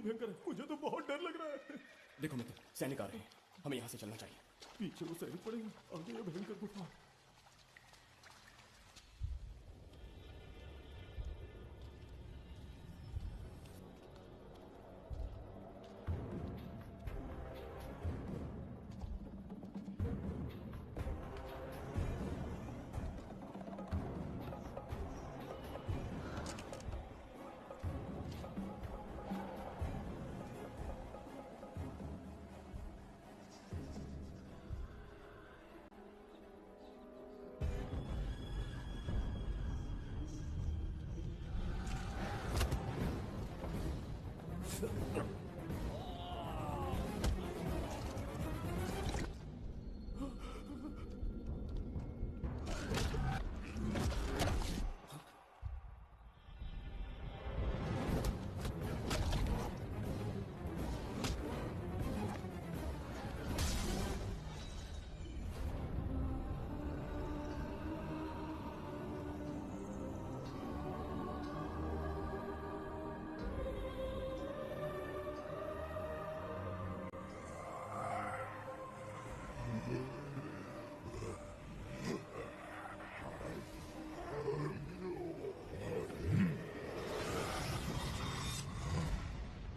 भयंकर है, मुझे तो बहुत डर लग रहा है। देखो मित्र, सैनिक आ रहे हैं, हमें यहाँ से चलना चाहिए। पीछे वो सैनिक पड़ेंगे, आगे ये भयंकर गुफा।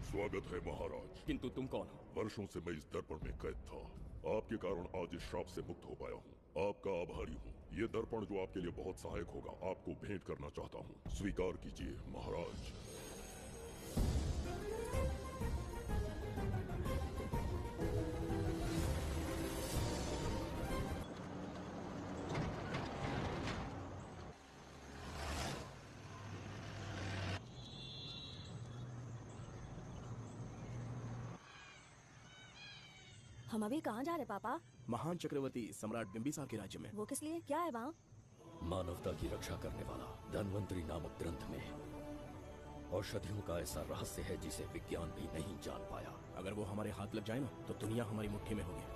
स्वागत है महाराज। किंतु तुम कौन हो? वर्षों से मैं इस दर्पण में कैद था। आपके कारण आज इस श्राप से मुक्त हो पाया हूँ। आपका आभारी हूँ। ये दर्पण जो आपके लिए बहुत सहायक होगा, आपको भेंट करना चाहता हूँ। स्वीकार कीजिए महाराज। हम अभी कहाँ जा रहे पापा? महान चक्रवर्ती सम्राट बिंबिसार के राज्य में। वो किस लिए? क्या है वहाँ? मानवता की रक्षा करने वाला धन्वंतरी नामक ग्रंथ में औषधियों का ऐसा रहस्य है जिसे विज्ञान भी नहीं जान पाया। अगर वो हमारे हाथ लग जाए ना, तो दुनिया हमारी मुट्ठी में होगी।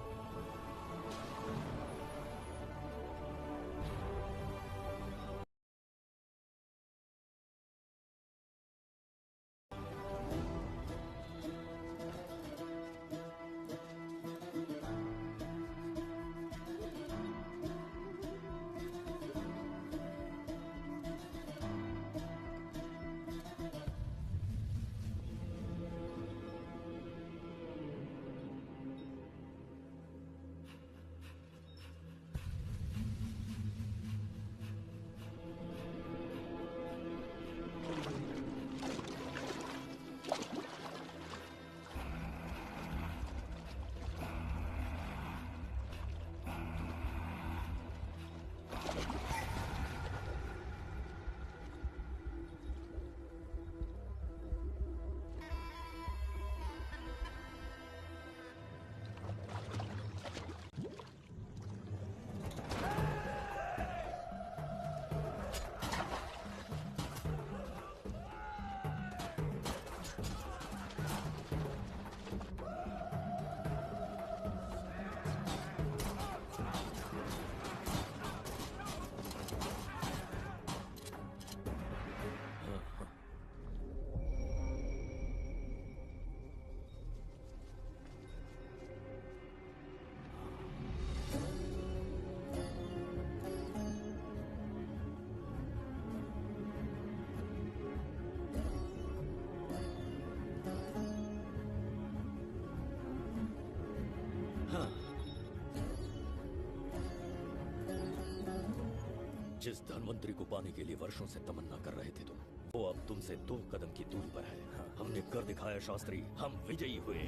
जिस धनवंतरी को पाने के लिए वर्षों से तमन्ना कर रहे थे तुम, वो अब तुमसे 2 कदम की दूरी पर है। हमने कर दिखाया शास्त्री, हम विजयी हुए।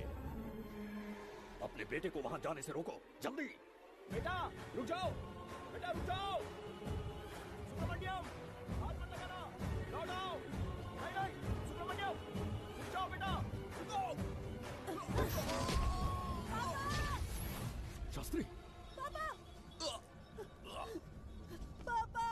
अपने बेटे को वहां जाने से रोको, जल्दी। बेटा रुक जाओ, बेटा रुक जाओ। सुब्रमण्यम, हाथ मत लगाना, लौट आओ। नहीं नहीं, सुब्रमण्यम रुक जाओ बेटा, रुको। शास्त्री, पापा! पापा!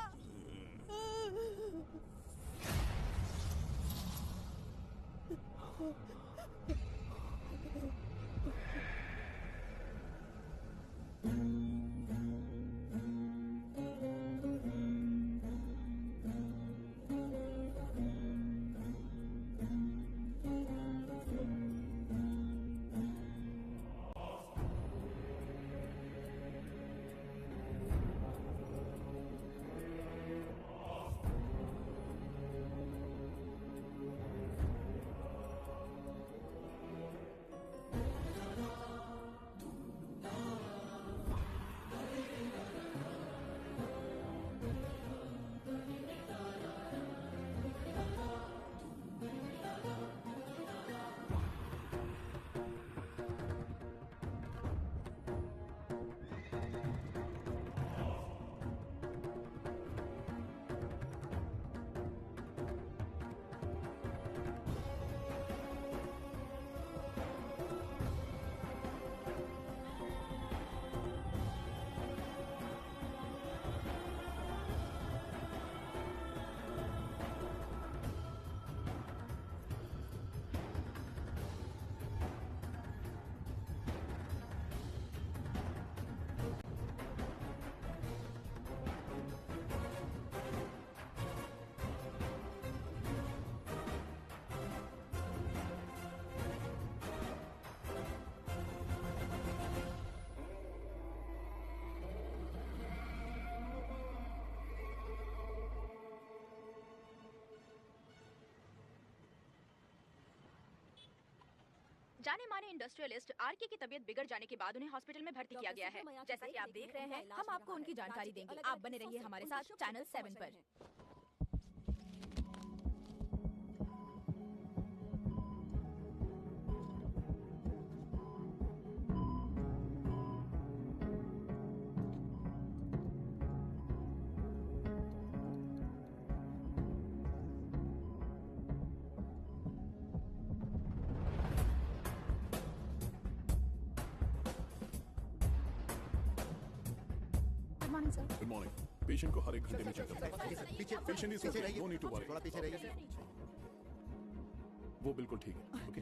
जाने माने इंडस्ट्रियलिस्ट आरके की तबीयत बिगड़ जाने के बाद उन्हें हॉस्पिटल में भर्ती किया गया है। जैसा कि आप देख रहे हैं, हम आपको उनकी जानकारी देंगे। आप बने रहिए हमारे साथ चैनल 7 पर। Good morning. पेशेंट को हर एक घंटे में चेक करना है। पीछे पेशेंट इज पीछे रहिए, नो नीड टू वरी। थोड़ा पीछे रहिए। वो बिल्कुल ठीक है। ओके,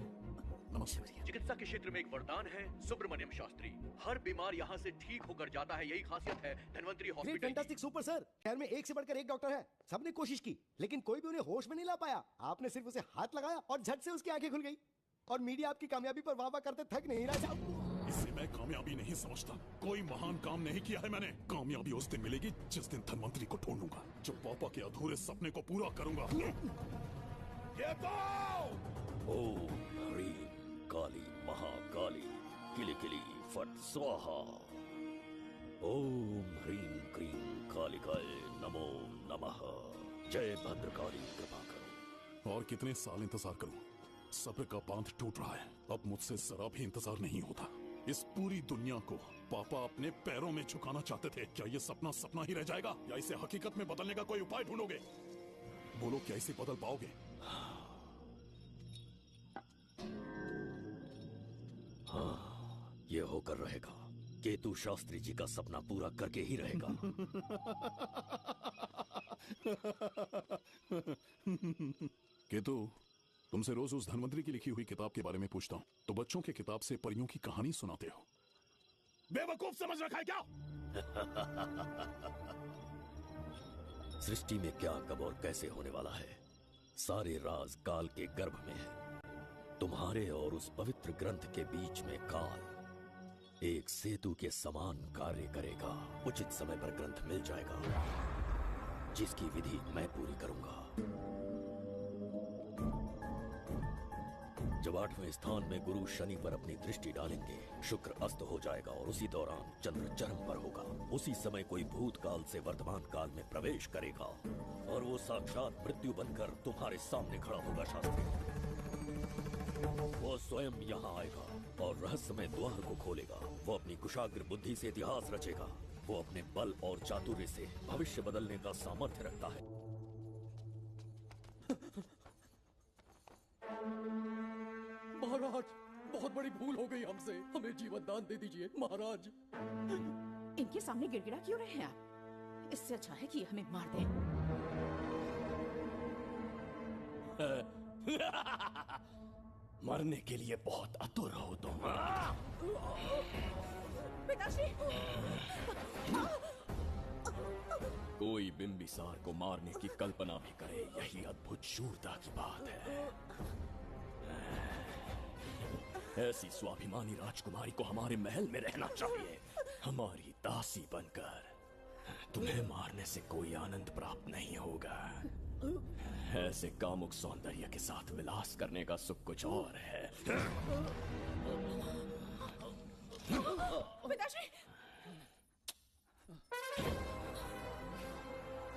नमस्ते। चिकित्सा के क्षेत्र में एक वरदान है सुब्रमण्यम शास्त्री। हर बीमार यहाँ से ठीक होकर जाता है, यही खासियत है धन्वंतरी ग्रेट, हॉस्पिटल की। Fantastic, super sir. शहर में एक से बढ़कर एक डॉक्टर है। सबने कोशिश की लेकिन कोई भी उन्हें होश में नहीं ला पाया। आपने सिर्फ उसे हाथ लगाया और झट से उसकी आंखें खुल गई। और मीडिया आपकी कामयाबी पर वाह वाह करते थक नहीं रहा। इसे मैं कामयाबी नहीं समझता। कोई महान काम नहीं किया है मैंने। कामयाबी उस दिन मिलेगी जिस दिन धनवंतरी को ढूंढूंगा, जो पापा के अधूरे सपने को पूरा करूंगा। ये तो ओम ह्रीं काली महाकाली किली किली फट स्वाहा। ओम ह्रीं क्रीं कालिकाय नमो नमः। जय भद्रकाली, कृपा करो। और कितने साल इंतजार करूं? सब्र का बांध टूट रहा है। अब मुझसे जरा भी इंतजार नहीं होता। इस पूरी दुनिया को पापा अपने पैरों में झुकाना चाहते थे। क्या ये सपना सपना ही रह जाएगा या इसे हकीकत में बदलने का कोई उपाय ढूंढोगे? बोलो, क्या इसे बदल पाओगे? हाँ, ये होकर रहेगा। केतु शास्त्री जी का सपना पूरा करके ही रहेगा। केतु, तुमसे रोज उस धनवंतरी की लिखी हुई किताब के बारे में पूछता हूँ तो बच्चों के किताब से परियों की कहानी सुनाते हो। बेवकूफ समझ रखा है क्या? सृष्टि में क्या कब और कैसे होने वाला है, सारे राज काल के गर्भ में है। तुम्हारे और उस पवित्र ग्रंथ के बीच में काल एक सेतु के समान कार्य करेगा। उचित समय पर ग्रंथ मिल जाएगा, जिसकी विधि मैं पूरी करूंगा। जब 8वें स्थान में गुरु शनि पर अपनी दृष्टि डालेंगे, शुक्र अस्त हो जाएगा और उसी दौरान चंद्र चरम पर होगा। उसी समय कोई भूतकाल से वर्तमान काल में प्रवेश करेगा और वो साक्षात मृत्यु बनकर तुम्हारे सामने खड़ा होगा। शास्त्री, वो स्वयं यहाँ आएगा और रहस्यमय द्वार को खोलेगा। वो अपनी कुशाग्र बुद्धि से इतिहास रचेगा। वो अपने बल और चातुर्य से भविष्य बदलने का सामर्थ्य रखता है। महाराज, बहुत बड़ी भूल हो गई हमसे। हमें जीवन दान दे दीजिए महाराज। इनके सामने गिड़गिड़ा क्यों रहे हैं आप? इससे अच्छा है कि हमें मार दें। मरने के लिए बहुत आतुर हो तुम। पिताश्री! कोई बिंबिसार को मारने की कल्पना भी करे, यही अद्भुत शूरता की बात है। ऐसी स्वाभिमानी राजकुमारी को हमारे महल में रहना चाहिए, हमारी दासी बनकर। तुम्हें मारने से कोई आनंद प्राप्त नहीं होगा। ऐसे कामुक सौंदर्य के साथ विलास करने का सुख कुछ और है। पिताश्री!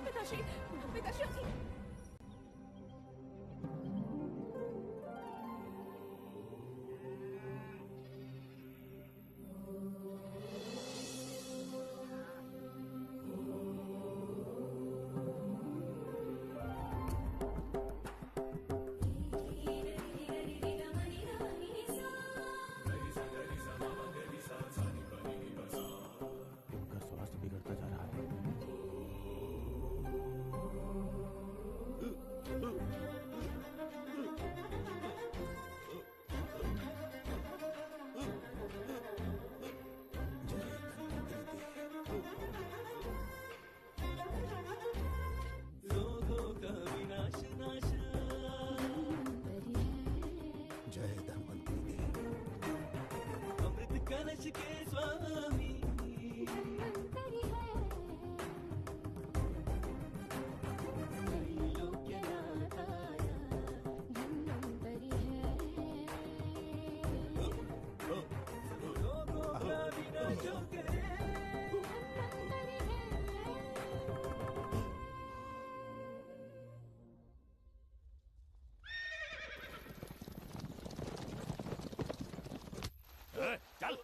पिताश्री! पिताश्री! चल चल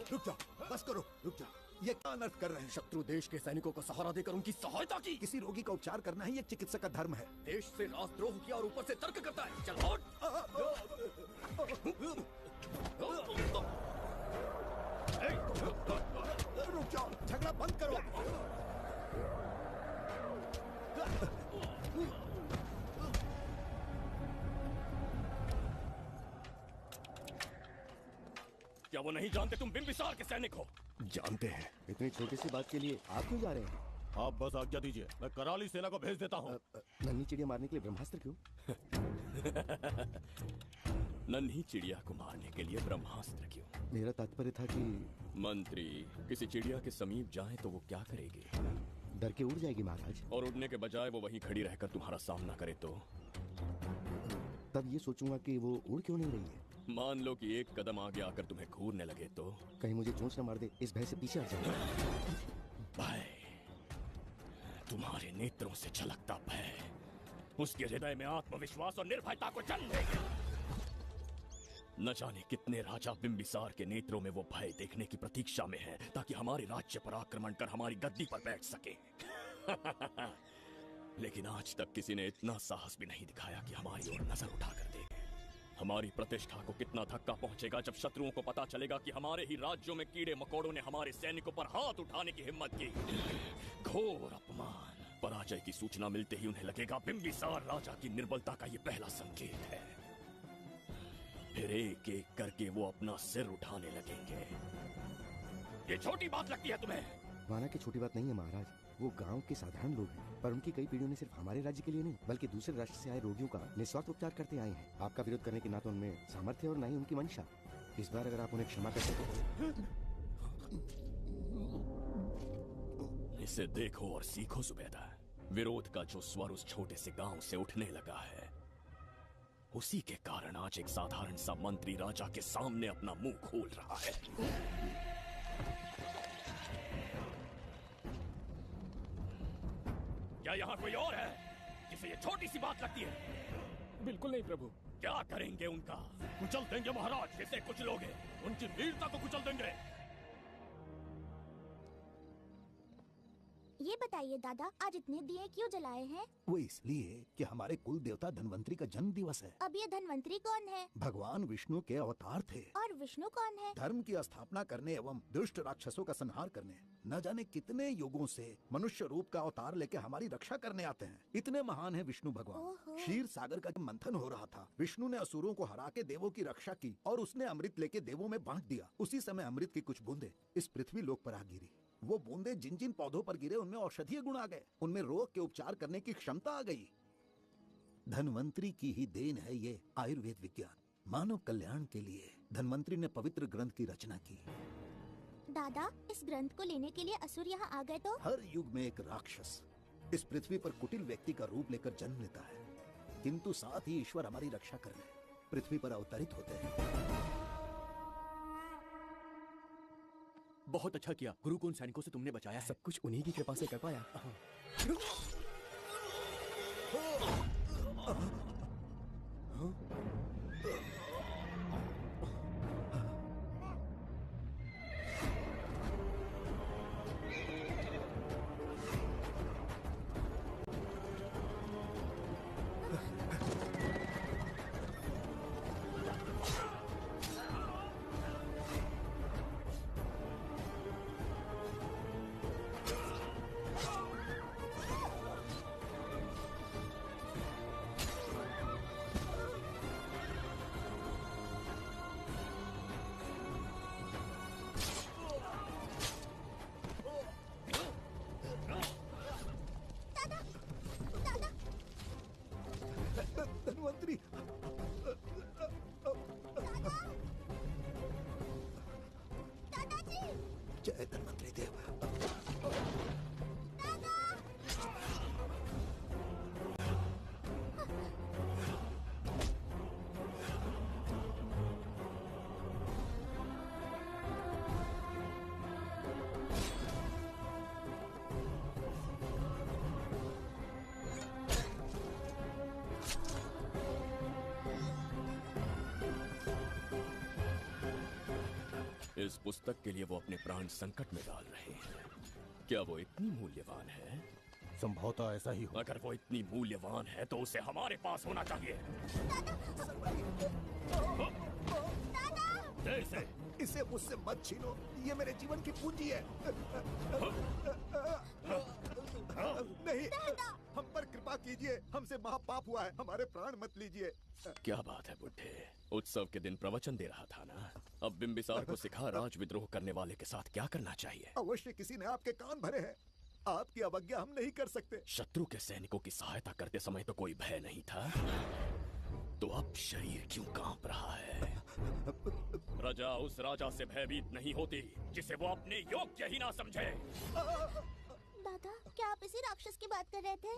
रुक जाओ, बस करो, रुक जाओ। ये क्या अनर्थ कर रहे हैं? शत्रु देश के सैनिकों को सहारा देकर उनकी सहायता की। किसी रोगी का उपचार करना ही एक चिकित्सक का धर्म है। देश से राजद्रोह किया और ऊपर से तर्क करता है। चल हट। रुक जाओ, झगड़ा बंद करो। क्या वो नहीं जानते तुम बिंबिसार के सैनिक हो? जानते हैं। इतनी छोटी सी बात के लिए आप क्यों जा रहे हैं? आप बस आज्ञा दीजिए, मैं कराली सेना को भेज देता हूँ। नन्ही चिड़िया मारने के लिए ब्रह्मास्त्र क्यों? नन्ही चिड़िया को मारने के लिए ब्रह्मास्त्र क्यों? मेरा तात्पर्य था कि मंत्री किसी चिड़िया के समीप जाए तो वो क्या करेगी? डर के उड़ जाएगी महाराज। और उड़ने के बजाय वो वहीं खड़ी रहकर तुम्हारा सामना करे तो? तब ये सोचूंगा कि वो उड़ क्यों नहीं रही है। मान लो कि एक कदम आगे आकर तुम्हें घूरने लगे तो? कहीं मुझे चोंच न मार दे, इस भय से पीछे हट जाऊंगा। भय, तुम्हारे नेत्रों से झलकता भय उसके हृदय में आत्मविश्वास और निर्भयता को जन्म देगा। न जाने कितने राजा बिंबिसार के नेत्रों में वो भय देखने की प्रतीक्षा में है, ताकि हमारे राज्य पर आक्रमण कर हमारी गद्दी पर बैठ सके। लेकिन आज तक किसी ने इतना साहस भी नहीं दिखाया कि हमारी ओर नजर उठाकर देखे। हमारी प्रतिष्ठा को कितना धक्का पहुंचेगा जब शत्रुओं को पता चलेगा कि हमारे ही राज्यों में कीड़े मकोड़ों ने हमारे सैनिकों पर हाथ उठाने की हिम्मत की। घोर अपमान। पराजय की सूचना मिलते ही उन्हें लगेगा बिंबिसार राजा की निर्बलता का ये पहला संकेत है। फिर एक एक करके वो अपना सिर उठाने लगेंगे। ये छोटी बात लगती है तुम्हें? माना कि छोटी बात नहीं है महाराज। वो गांव के साधारण लोग हैं, पर उनकी कई पीढ़ियों ने सिर्फ हमारे राज्य के लिए नहीं बल्कि दूसरे राष्ट्र से आए रोगियों का निस्वार्थ उपचार करते आए हैं। आपका विरोध करने के ना तो उनमें सामर्थ्य और ना ही उनकी मंशा। इस बार अगर आप उन्हें क्षमा कर सके। इसे देखो और सीखो जुबैदा। विरोध का जो स्वर उस छोटे से गांव से उठने लगा है, उसी के कारण आज एक साधारण सा मंत्री राजा के सामने अपना मुंह खोल रहा है। क्या यहाँ कोई और है जिसे ये छोटी सी बात लगती है? बिल्कुल नहीं प्रभु। क्या करेंगे उनका? कुचल देंगे महाराज, जैसे कुछ लोग हैं उनकी वीरता को कुचल देंगे। ये बताइए दादा, आज इतने दिए क्यों जलाए हैं? वो इसलिए कि हमारे कुल देवता धनवंतरी का जन्म दिवस है। अब ये धनवंतरी कौन है? भगवान विष्णु के अवतार थे। और विष्णु कौन है? धर्म की स्थापना करने एवं दुष्ट राक्षसों का संहार करने। न जाने कितने युगों से मनुष्य रूप का अवतार लेके हमारी रक्षा करने आते हैं। इतने महान है विष्णु भगवान। क्षीर सागर का मंथन हो रहा था, विष्णु ने असुरों को हरा के देवों की रक्षा की और उसने अमृत लेके देवों में बांट दिया। उसी समय अमृत की कुछ बूंदे इस पृथ्वी लोक पर आ गिरी। वो बूंदे जिन जिन पौधों पर गिरे उनमें औषधीय गुण आ गए, उनमें रोग के उपचार करने की क्षमता आ गई। धनवंतरी की ही देन है ये आयुर्वेद विज्ञान। मानव कल्याण के लिए धनवंतरी ने पवित्र ग्रंथ की रचना की। दादा, इस ग्रंथ को लेने के लिए असुर यहाँ आ गए तो? हर युग में एक राक्षस इस पृथ्वी पर कुटिल व्यक्ति का रूप लेकर जन्म लेता है, किंतु साथ ही ईश्वर हमारी रक्षा करने पृथ्वी पर अवतरित होते हैं। बहुत अच्छा किया गुरु को उन सैनिकों से तुमने बचाया है। सब कुछ उन्हीं की कृपा से कर पाया। इस पुस्तक के लिए वो अपने प्राण संकट में डाल रहे हैं। क्या वो इतनी मूल्यवान है? संभवतः ऐसा ही हो। अगर वो इतनी मूल्यवान है तो उसे हमारे पास होना चाहिए। दे इसे मुझसे मत छीनो, ये मेरे जीवन की पूंजी है। नहीं, हम पर कृपा कीजिए, हमसे महापाप हुआ है, हमारे प्राण मत लीजिए। क्या बात है बुढ़े, उत्सव के दिन प्रवचन दे रहा था ना। अब बिंबिसार को सिखा राज विद्रोह करने वाले के साथ क्या करना चाहिए। अवश्य किसी ने आपके कान भरे हैं, आपकी अवज्ञा हम नहीं कर सकते। शत्रु के सैनिकों की सहायता करते समय तो कोई भय नहीं था, तो अब शरीर क्यों कांप रहा है? प्रजा उस राजा से भयभीत नहीं होती जिसे वो अपने योग्य ही ना समझे। दादा, क्या आप इसी राक्षस की बात कर रहे थे?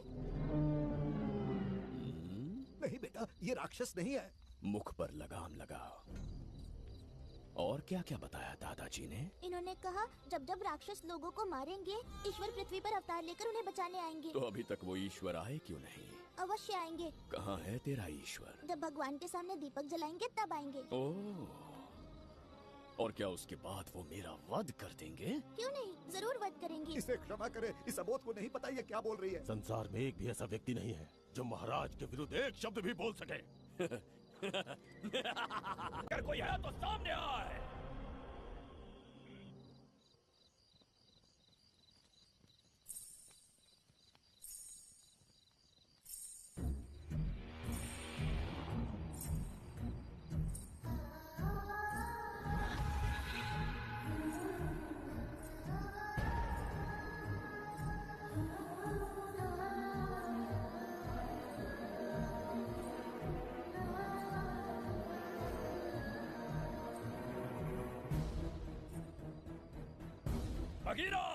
नहीं बेटा, ये राक्षस नहीं है। मुख पर लगाम लगाओ। और क्या क्या बताया दादाजी ने? इन्होंने कहा जब जब राक्षस लोगों को मारेंगे, ईश्वर पृथ्वी पर अवतार लेकर उन्हें बचाने आएंगे। तो अभी तक वो ईश्वर आए क्यों नहीं? अवश्य आएंगे। कहाँ है तेरा ईश्वर? जब भगवान के सामने दीपक जलाएंगे तब आएंगे। ओह, और क्या उसके बाद वो मेरा वध कर देंगे? क्यों नहीं, जरूर वध करेंगे। इसे क्षमा करें, इस अबोध को नहीं पता ये क्या बोल रही है। संसार में एक भी ऐसा व्यक्ति नहीं है जो महाराज के विरुद्ध एक शब्द भी बोल सके। अगर कोई है तो सामने आए। बगीरा!